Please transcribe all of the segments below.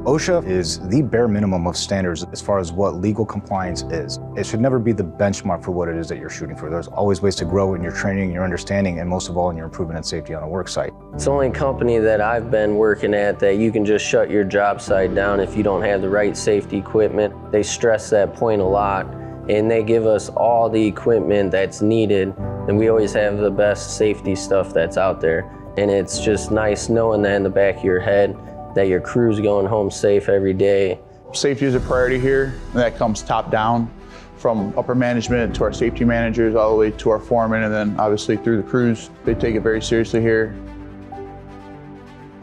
OSHA is the bare minimum of standards as far as what legal compliance is. It should never be the benchmark for what it is that you're shooting for. There's always ways to grow in your training, your understanding, and most of all in your improvement and safety on a work site. It's the only company that I've been working at that you can just shut your job site down if you don't have the right safety equipment. They stress that point a lot, and they give us all the equipment that's needed, and we always have the best safety stuff that's out there. And it's just nice knowing that in the back of your head that your crew's going home safe every day. Safety is a priority here, and that comes top down from upper management to our safety managers all the way to our foremen, and then obviously through the crews. They take it very seriously here.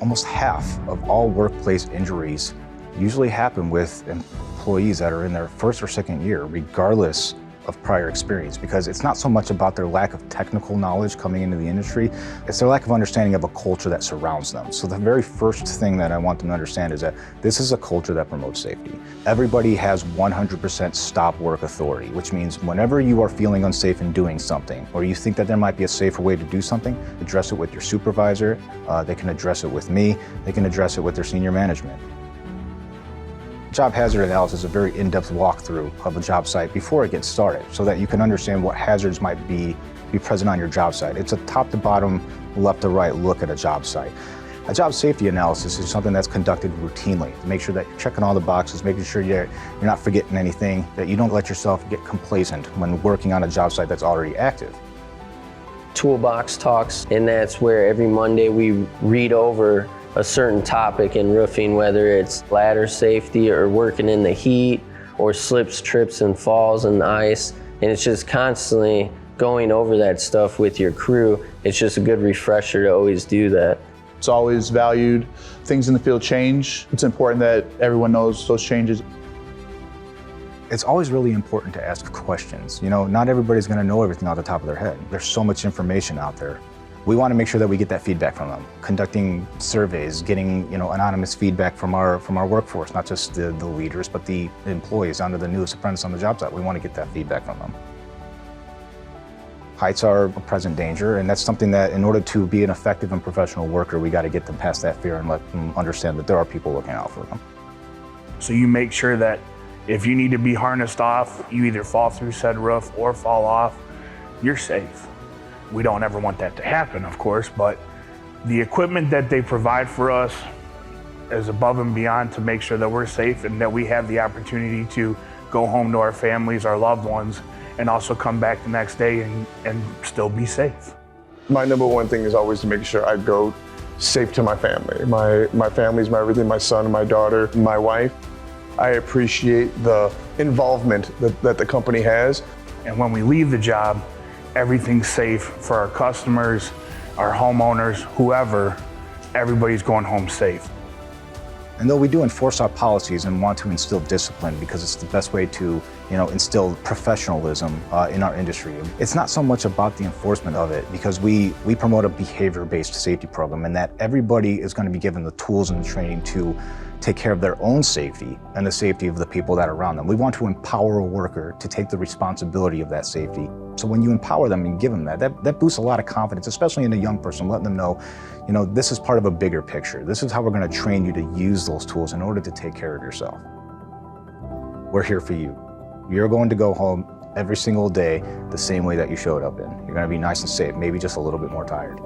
Almost half of all workplace injuries usually happen with employees that are in their first or second year, regardless of prior experience, because it's not so much about their lack of technical knowledge coming into the industry, it's their lack of understanding of a culture that surrounds them. So the very first thing that I want them to understand is that this is a culture that promotes safety. Everybody has 100% stop work authority, which means whenever you are feeling unsafe in doing something, or you think that there might be a safer way to do something, address it with your supervisor, they can address it with me, they can address it with their senior management. Job hazard analysis is a very in-depth walkthrough of a job site before it gets started so that you can understand what hazards might be present on your job site. It's a top to bottom, left to right look at a job site. A job safety analysis is something that's conducted routinely to make sure that you're checking all the boxes, making sure you're not forgetting anything, that you don't let yourself get complacent when working on a job site that's already active. Toolbox talks, and that's where every Monday we read over a certain topic in roofing, whether it's ladder safety or working in the heat or slips, trips, and falls in the ice. And it's just constantly going over that stuff with your crew. It's just a good refresher to always do that. It's always valued. Things in the field change. It's important that everyone knows those changes. It's always really important to ask questions. You know, not everybody's gonna know everything off the top of their head. There's so much information out there. We want to make sure that we get that feedback from them. Conducting surveys, getting anonymous feedback from our workforce, not just the leaders, but the employees under the newest apprentice on the job site. We want to get that feedback from them. Heights are a present danger, and that's something that in order to be an effective and professional worker, we got to get them past that fear and let them understand that there are people looking out for them. So you make sure that if you need to be harnessed off, you either fall through said roof or fall off, you're safe. We don't ever want that to happen, of course, but the equipment that they provide for us is above and beyond to make sure that we're safe and that we have the opportunity to go home to our families, our loved ones, and also come back the next day and still be safe. My number one thing is always to make sure I go safe to my family. My family's my everything, my son, my daughter, my wife. I appreciate the involvement that the company has. And when we leave the job, everything's safe for our customers, our homeowners, whoever. Everybody's going home safe. And though we do enforce our policies and want to instill discipline because it's the best way to instill professionalism in our industry, it's not so much about the enforcement of it, because we promote a behavior-based safety program, and that everybody is going to be given the tools and the training to take care of their own safety and the safety of the people that are around them. We want to empower a worker to take the responsibility of that safety. So when you empower them and give them that boosts a lot of confidence, especially in a young person, letting them know, this is part of a bigger picture. This is how we're going to train you to use those tools in order to take care of yourself. We're here for you. You're going to go home every single day the same way that you showed up in. You're going to be nice and safe, maybe just a little bit more tired.